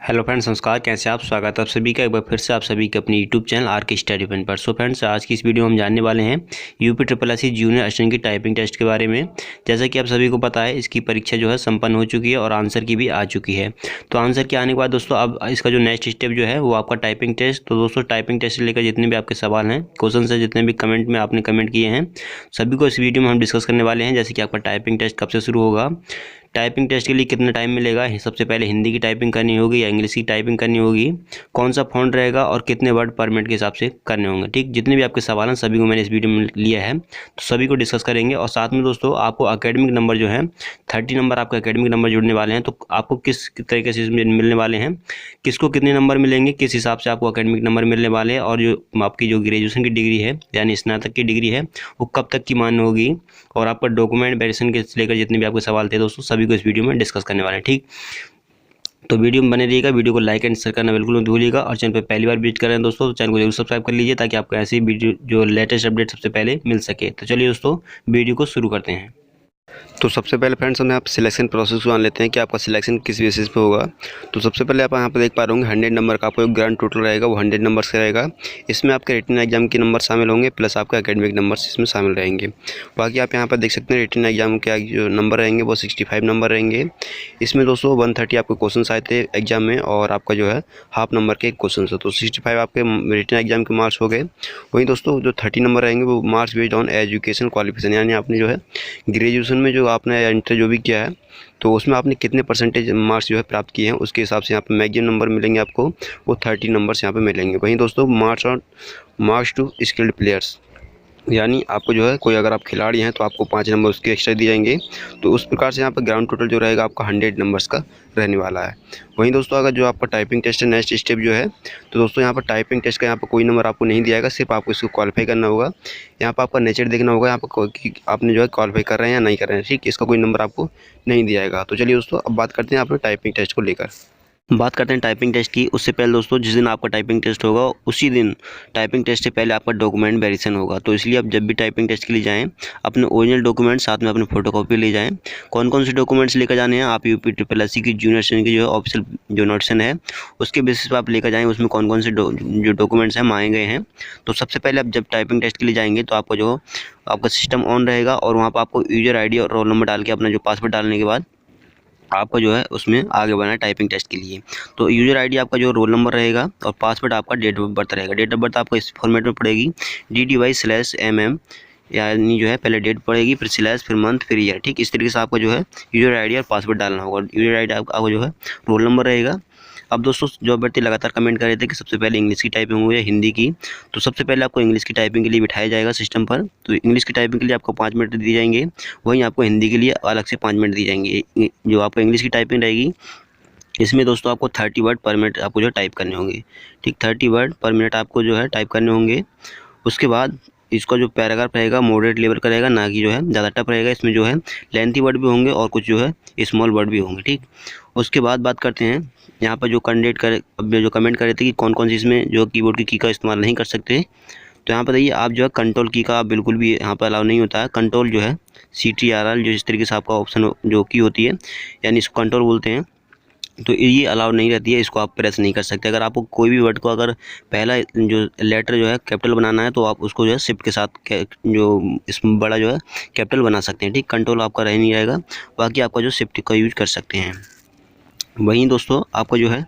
Hello friends, नमस्कार। कैसे आप? स्वागत है आप सभी का एक बार फिर से आप सभी के अपनी यूट्यूब चैनल आर के स्टडी पॉइंट पर। सो फ्रेंड्स, आज की इस वीडियो में हम जानने वाले हैं UP triple S C junior assistant की टाइपिंग टेस्ट के बारे में। जैसा कि आप सभी को पता है, इसकी परीक्षा जो है संपन्न हो चुकी है और आंसर की भी आ चुकी है। तो आंसर के आने के बाद दोस्तों अब इसका जो नेक्स्ट स्टेप जो है वो आपका टाइपिंग टेस्ट। तो दोस्तों टाइपिंग टेस्ट से लेकर जितने भी आपके सवाल हैं, क्वेश्चन है, जितने भी कमेंट में आपने कमेंट किए हैं, सभी को इस वीडियो में हम डिस्कस करने वाले हैं। जैसे कि आपका टाइपिंग टेस्ट कब से शुरू होगा, टाइपिंग टेस्ट के लिए कितना टाइम मिलेगा, सबसे पहले हिंदी की टाइपिंग करनी होगी या इंग्लिश की टाइपिंग करनी होगी, कौन सा फ़ॉन्ट रहेगा और कितने वर्ड पर मिनट के हिसाब से करने होंगे। ठीक, जितने भी आपके सवाल हैं सभी को मैंने इस वीडियो में लिया है, तो सभी को डिस्कस करेंगे। और साथ में दोस्तों आपको एकेडमिक नंबर जो है 30 नंबर आपके एकेडमिक नंबर जुड़ने वाले हैं। तो आपको किस तरीके से इसमें मिलने वाले हैं, किसको कितने नंबर मिलेंगे, किस हिसाब से आपको एकेडमिक नंबर मिलने वाले हैं, और जो आपकी जो ग्रेजुएशन की डिग्री है यानी स्नातक की डिग्री है वो कब तक की मान्य होगी, और आपका डॉक्यूमेंट वेरिफिकेशन के लेकर जितने भी आपके सवाल थे दोस्तों सभी को इस वीडियो में डिस्कस करने वाले हैं। ठीक, तो वीडियो में बने रहिएगा। वीडियो को लाइक एंड शेयर करना बिल्कुल मत भूलिएगा, और चैनल पर पहली बार विजिट कर रहे हैं दोस्तों तो चैनल को जरूर सब्सक्राइब कर लीजिए ताकि आपको ऐसी वीडियो जो लेटेस्ट अपडेट सबसे पहले मिल सके। तो चलिए दोस्तों वीडियो को शुरू करते हैं। तो सबसे पहले फ्रेंड्स हम यहाँ पर सिलेक्शन प्रोसेस को मान लेते हैं कि आपका सिलेक्शन किस बेसिस पे होगा। तो सबसे पहले आप यहाँ पर देख पा रहे होंगे 100 नंबर का आपको एक ग्रांड टोटल रहेगा, वो 100 नंबर से रहेगा। इसमें आपके रिटन एग्जाम के नंबर शामिल होंगे प्लस आपका एकेडमिक नंबर्स इसमें शामिल रहेंगे। बाकी आप यहाँ पर देख सकते हैं रिटन एग्जाम के जो नंबर रहेंगे वो 65 नंबर रहेंगे। इसमें दोस्तों 130 आपके क्वेश्चन आए थे एग्जाम में, और आपका जो है हाफ नंबर के क्वेश्चन है, तो 65 आपके रिटन एग्जाम के मार्क्स हो गए। वहीं दोस्तों जो 30 नंबर रहेंगे वो marks based on education qualification, यानी आपने जो है ग्रेजुएशन में जो आपने इंटर जो भी किया है तो उसमें आपने कितने परसेंटेज मार्क्स जो है प्राप्त किए हैं उसके हिसाब से यहाँ पे मैक्सिमम नंबर मिलेंगे आपको, वो 30 नंबर्स यहाँ पे मिलेंगे। वहीं दोस्तों मार्क्स टू स्किल्ड प्लेयर्स, यानी आपको जो है कोई अगर आप खिलाड़ी हैं तो आपको 5 नंबर उसके एक्स्ट्रा दिए जाएंगे। तो उस प्रकार से यहाँ पर ग्राउंड टोटल जो रहेगा आपका 100 नंबर्स का रहने वाला है। वहीं दोस्तों अगर जो आपका टाइपिंग टेस्ट है नेक्स्ट स्टेप जो है, तो दोस्तों यहाँ पर टाइपिंग टेस्ट का यहाँ पर कोई नंबर आपको नहीं दिया जाएगा, सिर्फ आपको इसको क्वालिफाई करना होगा। यहाँ पर आपका नेचर देखना होगा यहाँ पर कि आपने जो है क्वालिफाई कर रहे हैं या नहीं कर रहे हैं। ठीक, इसका कोई नंबर आपको नहीं दिया जाएगा। तो चलिए दोस्तों अब बात करते हैं अपने टाइपिंग टेस्ट को लेकर। बात करते हैं टाइपिंग टेस्ट की। उससे पहले दोस्तों जिस दिन आपका टाइपिंग टेस्ट होगा उसी दिन टाइपिंग टेस्ट से पहले आपका डॉक्यूमेंट वेरिफिकेशन होगा। तो इसलिए आप जब भी टाइपिंग टेस्ट के लिए जाएं अपने ओरिजिनल डॉक्यूमेंट साथ में अपने फोटोकॉपी ले जाएं। कौन कौन से डॉक्यूमेंट्स लेकर जाने हैं, आप यूपी ट्रिपल एस सी की जूनियर असिस्टेंट की जो है ऑफिशियल जो नोटिफिकेशन है उसके बेसिस पर आप लेकर जाएँ। उसमें कौन कौन से जो डॉक्यूमेंट्स हैं मांगे गए हैं। तो सबसे पहले आप जब टाइपिंग टेस्ट के लिए जाएंगे तो आपका सिस्टम ऑन रहेगा, और वहाँ पर आपको यूजर ID और रोल नंबर डाल के अपना जो पासवर्ड डालने के बाद आपका जो है उसमें आगे बढ़ना है टाइपिंग टेस्ट के लिए। तो यूजर ID आपका जो रोल नंबर रहेगा और पासवर्ड आपका डेट ऑफ बर्थ रहेगा। डेट ऑफ बर्थ आपको इस फॉर्मेट में पड़ेगी DDY/MM, यानी जो है पहले डेट पड़ेगी, फिर स्लैश, फिर मंथ, फिर ईयर। ठीक, इस तरीके से आपको जो है यूजर ID और पासवर्ड डालना होगा। यूजर ID आपका जो है रोल नंबर रहेगा। अब दोस्तों जो अभ्यर्थी लगातार कमेंट कर रहे थे कि सबसे पहले इंग्लिश की टाइपिंग हो या हिंदी की, तो सबसे पहले आपको इंग्लिश की टाइपिंग के लिए बिठाया जाएगा सिस्टम पर। तो इंग्लिश की टाइपिंग के लिए आपको 5 मिनट दिए जाएंगे, वहीं आपको हिंदी के लिए अलग से 5 मिनट दिए जाएंगे। जो आपको इंग्लिश की टाइपिंग रहेगी इसमें दोस्तों आपको 30 वर्ड पर मिनट आपको जो है टाइप करने होंगे। ठीक, 30 वर्ड पर मिनट आपको जो है टाइप करने होंगे। उसके बाद इसका जो पैराग्राफ रहेगा मॉडरेट लेवल का रहेगा, ना कि जो है ज़्यादा टफ रहेगा। इसमें जो है लेंथी वर्ड भी होंगे और कुछ जो है स्मॉल वर्ड भी होंगे। ठीक, उसके बाद बात करते हैं यहाँ पर जो कमेंट कर रहे थे कि कौन कौन सी इसमें जो कीबोर्ड की का इस्तेमाल नहीं कर सकते। तो यहाँ पर देखिए आप जो है कंट्रोल की का बिल्कुल भी यहाँ पर अलाउ नहीं होता है। कंट्रोल जो है CTRL जो इस तरीके से आपका ऑप्शन जो की होती है, यानी इसको कंट्रोल बोलते हैं, तो ये अलाउ नहीं रहती है, इसको आप प्रेस नहीं कर सकते। अगर आपको कोई भी वर्ड को अगर पहला जो लेटर जो है कैपिटल बनाना है तो आप उसको जो है शिफ्ट के साथ जो इस बड़ा जो है कैपिटल बना सकते हैं। ठीक, कंट्रोल आपका रह नहीं रहेगा, बाकी आपका जो शिफ्ट का यूज कर सकते हैं। वहीं दोस्तों आपका जो है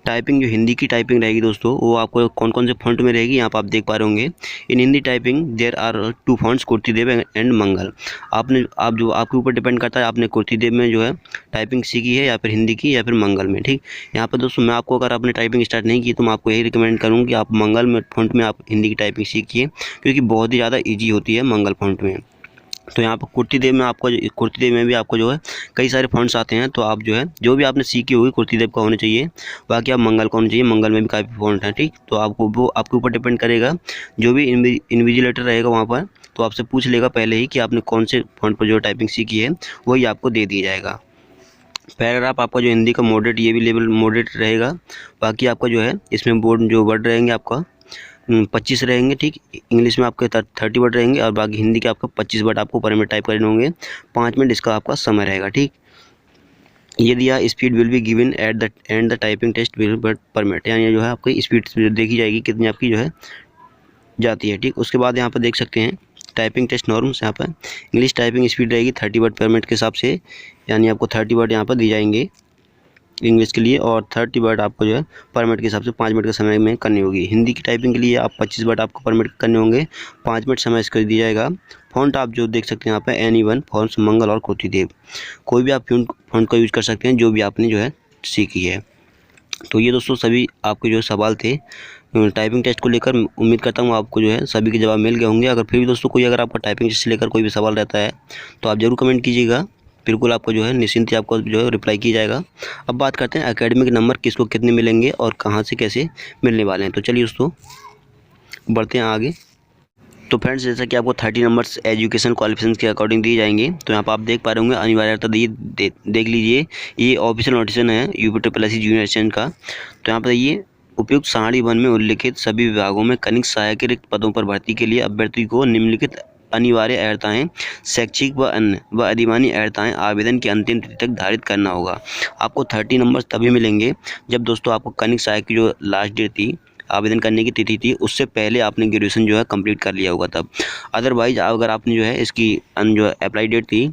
टाइपिंग जो हिंदी की टाइपिंग रहेगी दोस्तों वो आपको कौन कौन से फॉन्ट में रहेगी यहाँ पर आप देख पा रहे होंगे। In Hindi typing there are 2 fonts, Krutidev and Mangal. आप जो आपके ऊपर डिपेंड करता है आपने कुर्तीदेव में जो है टाइपिंग सीखी है या फिर हिंदी की या फिर मंगल में। ठीक, यहाँ पर दोस्तों मैं आपको अगर आपने टाइपिंग स्टार्ट नहीं की तो मैं आपको यही रिकमेंड करूँगी कि आप मंगल में फॉन्ट में आप हिंदी की टाइपिंग सीखिए, क्योंकि बहुत ही ज़्यादा ईजी होती है मंगल फॉन्ट में। तो यहाँ पर कुर्तीदेव में भी आपको जो है कई सारे फॉन्ट्स आते हैं। तो आप जो है जो भी आपने सीखी होगी कुर्तीदेव का होना चाहिए, बाकी आप मंगल का होना चाहिए। मंगल में भी काफ़ी फॉन्ट हैं। ठीक, तो आपको वो आपके ऊपर डिपेंड करेगा। जो भी इन्विजिलेटर रहेगा वहाँ पर तो आपसे पूछ लेगा पहले ही कि आपने कौन से फॉन्ट पर जो टाइपिंग सीखी है, वही आपको दे दिया जाएगा। पैराग्राफ आपका जो हिंदी का मॉडरेट, ये भी लेवल मॉडरेट रहेगा। बाकी आपका जो है इसमें बोर्ड जो वर्ड रहेंगे आपका 25 रहेंगे। ठीक, इंग्लिश में आपके 30 वर्ड रहेंगे और बाकी हिंदी के आपका 25 वर्ड आपको पर मिनट टाइप करने होंगे। 5 मिनट इसका आपका समय रहेगा। ठीक, ये दिया speed will be given at the end the typing test will but permit, यानी जो है आपकी स्पीड देखी जाएगी कितनी आपकी जो है जाती है। ठीक, उसके बाद यहाँ पर देख सकते हैं टाइपिंग टेस्ट नॉर्म्स। यहाँ पर इंग्लिश टाइपिंग स्पीड रहेगी 30 वर्ड पर मिनट के हिसाब से, यानी आपको 30 वर्ड यहाँ पर दी जाएंगे इंग्लिश के लिए, और 30 वर्ड आपको जो है पर मिनट के हिसाब से 5 मिनट के समय में करनी होगी। हिंदी की टाइपिंग के लिए आप 25 वर्ड आपको पर मिनट करने होंगे, 5 मिनट समय इसको दिया जाएगा। फ़ॉन्ट आप जो देख सकते हैं यहाँ पर एनी1 फॉन्ट्स मंगल और कोटिदेव, कोई भी आप फ़ॉन्ट का यूज़ कर सकते हैं जो भी आपने जो है सीखी है। तो ये दोस्तों सभी आपके जो सवाल थे टाइपिंग टेस्ट को लेकर। उम्मीद करता हूँ आपको जो है सभी के जवाब मिल गए होंगे। अगर फिर भी दोस्तों कोई अगर आपका टाइपिंग टेस्ट से लेकर कोई भी सवाल रहता है तो आप ज़रूर कमेंट कीजिएगा, बिल्कुल आपको जो है निश्चिंत ही आपको जो है रिप्लाई किया जाएगा। अब बात करते हैं एकेडमिक नंबर किसको कितने मिलेंगे और कहाँ से कैसे मिलने वाले हैं। तो चलिए दोस्तों बढ़ते हैं आगे। तो फ्रेंड्स जैसा कि आपको 30 नंबर्स एजुकेशन क्वालिफिकेशन के अकॉर्डिंग दिए जाएंगे, तो यहाँ पर आप देख पा रहे होंगे अनिवार्यता देख लीजिए, ये ऑफिशियल नोटिफिकेशन है यूपी जूनियर असिस्टेंट का। तो यहाँ पर ये उपयुक्त सारणी 1 में उल्लिखित सभी विभागों में कनिष्ठ सहायक के रिक्त पदों पर भर्ती के लिए अभ्यर्थी को निम्नलिखित अनिवार्य अर्हताएं, शैक्षिक व अन्य व अधिमानी अर्हताएं आवेदन की अंतिम तिथि तक धारित करना होगा। आपको 30 नंबर तभी मिलेंगे जब दोस्तों आपको कनिष्ठ सहायक की जो लास्ट डेट थी, आवेदन करने की तिथि थी, उससे पहले आपने ग्रेजुएशन जो है कंप्लीट कर लिया होगा तब। अदरवाइज अगर आपने जो है इसकी जो अप्लाई डेट थी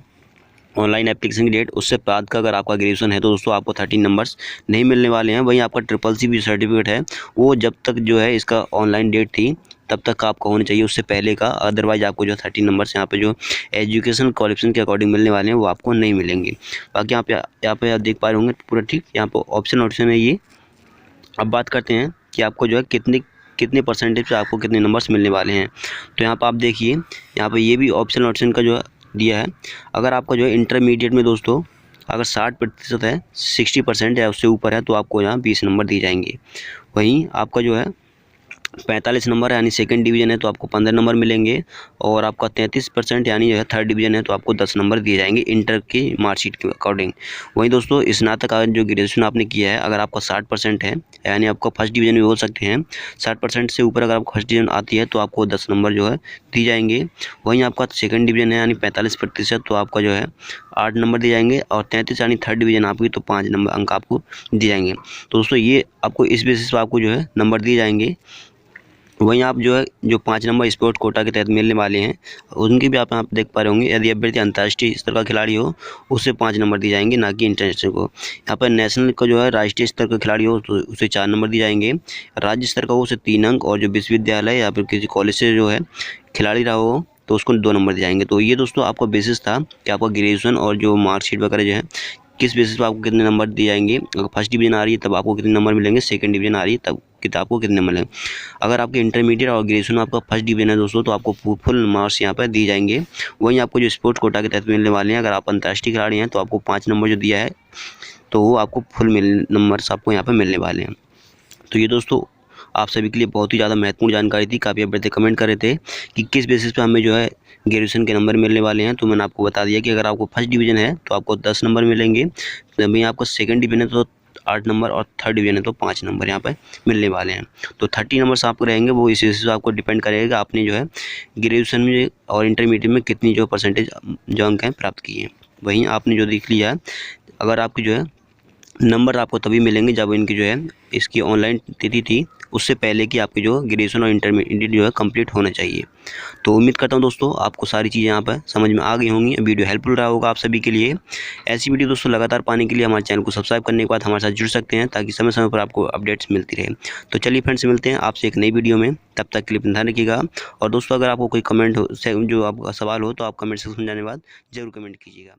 ऑनलाइन एप्लीकेशन की डेट, उससे बाद का अगर आपका ग्रेजुएशन है तो दोस्तों आपको 30 नंबर्स नहीं मिलने वाले हैं। वहीं आपका CCC भी सर्टिफिकेट है, वो जब तक जो है इसका ऑनलाइन डेट थी तब तक का आपका होना चाहिए, उससे पहले का। अदरवाइज आपको जो 30 नंबर्स यहाँ पे जो एजुकेशन क्वालिफिकेशन के अकॉर्डिंग मिलने वाले हैं वो आपको नहीं मिलेंगे। बाकी यहाँ पे आप देख पा रहे होंगे पूरा ठीक, यहाँ पर ऑप्शन है ये। अब बात करते हैं कि आपको जो है कितने परसेंटेज पे आपको कितने नंबर्स मिलने वाले हैं। तो यहाँ पर आप देखिए, यहाँ पर ये भी ऑप्शन का जो दिया है। अगर आपका जो है इंटरमीडिएट में दोस्तों अगर 60% है, 60% या उससे ऊपर है, तो आपको यहाँ 20 नंबर दिए जाएंगे। वहीं आपका जो है 45 नंबर यानी सेकंड डिवीज़न है तो आपको 15 नंबर मिलेंगे, और आपका 33% यानी जो है थर्ड डिवीज़न है तो आपको 10 नंबर दिए जाएंगे इंटर की मार्कशीट के अकॉर्डिंग। वहीं दोस्तों स्नातक जो ग्रेजुएशन आपने किया है, अगर आपका 60% है यानी आपको फर्स्ट डिवीज़न भी बोल सकते हैं, 60% से ऊपर अगर आपको फर्स्ट डिवीज़न आती है तो आपको 10 नंबर जो है दिए जाएंगे। वहीं आपका सेकंड डिवीज़न है यानी 45% तो आपका जो है 8 नंबर दिए जाएंगे, और 33 यानी थर्ड डिवीज़न आपकी तो 5 नंबर अंक आपको दिए जाएंगे। तो दोस्तों ये आपको इस बेसिस पर आपको जो है नंबर दिए जाएंगे। वहीं आप जो है जो 5 नंबर स्पोर्ट कोटा के तहत मिलने वाले हैं उनकी भी आप देख पा रहे होंगे, यदि अभ्यर्थी अंतर्राष्ट्रीय स्तर का खिलाड़ी हो उससे 5 नंबर दिए जाएंगे, ना कि इंटरनेशनल को। यहाँ पर नेशनल का जो है राष्ट्रीय स्तर का खिलाड़ी हो तो उसे 4 नंबर दिए जाएंगे, राज्य स्तर का हो उसे 3 अंक, और जो विश्वविद्यालय या फिर किसी कॉलेज से जो है खिलाड़ी रहा हो तो उसको 2 नंबर दिए जाएंगे। तो ये दोस्तों आपका बेसिस था कि आपका ग्रेजुएशन और जो मार्कशीट वगैरह जो है किस बेसिस पर आपको कितने नंबर दिए जाएंगे। अगर फर्स्ट डिवीज़न आ रही है तब आपको कितने नंबर मिलेंगे, सेकंड डिवीज़न आ रही है तब आपको कितने नंबर मिलेंगे। अगर आपके इंटरमीडिएट और ग्रेजुएशन आपका फर्स्ट डिवीज़न है दोस्तों तो आपको फुल मार्क्स यहाँ पर दिए जाएंगे। वहीं आपको जो स्पोर्ट्स कोटा के तहत मिलने वाले हैं, अगर आप अंतर्राष्ट्रीय खिलाड़ी हैं तो आपको 5 नंबर जो दिया है तो वो आपको फुल नंबर्स आपको यहाँ पर मिलने वाले हैं। तो ये दोस्तों आप सभी के लिए बहुत ही ज़्यादा महत्वपूर्ण जानकारी थी। काफ़ी अभ्यर्थी कमेंट कर रहे थे कि किस बेसिस पे हमें जो है ग्रेजुएशन के नंबर मिलने वाले हैं, तो मैंने आपको बता दिया कि अगर आपको फर्स्ट डिवीज़न है तो आपको 10 नंबर मिलेंगे, वहीं आपको सेकंड डिवीज़न है तो 8 नंबर, और थर्ड डिवीज़न है तो 5 नंबर यहाँ पर मिलने वाले हैं। तो 30 नंबर्स आपको रहेंगे, वो इस बेसिस पे आपको डिपेंड करेगा आपने जो है ग्रेजुएशन में और इंटरमीडिएट में कितनी जो परसेंटेज जो अंक हैं प्राप्त किए हैं। वहीं आपने जो देख लिया, अगर आपकी जो है नंबर आपको तभी मिलेंगे जब इनकी जो है इसकी ऑनलाइन तिथि थी उससे पहले कि आपकी जो ग्रेजुएशन और इंटरमीडिएट जो है कंप्लीट होना चाहिए। तो उम्मीद करता हूं दोस्तों आपको सारी चीज़ें यहाँ पर समझ में आ गई होंगी, वीडियो हेल्पफुल रहा होगा आप सभी के लिए। ऐसी वीडियो दोस्तों लगातार पाने के लिए हमारे चैनल को सब्सक्राइब करने के बाद हमारे साथ जुड़ सकते हैं, ताकि समय समय पर आपको अपडेट्स मिलती रहे। तो चलिए फ्रेंड्स मिलते हैं आपसे एक नई वीडियो में, तब तक के लिए अपना ध्यान रखिएगा। और दोस्तों अगर आपको कोई कमेंट हो जो आपका सवाल हो तो आप कमेंट सेक्शन में जाने के बाद जरूर कमेंट कीजिएगा।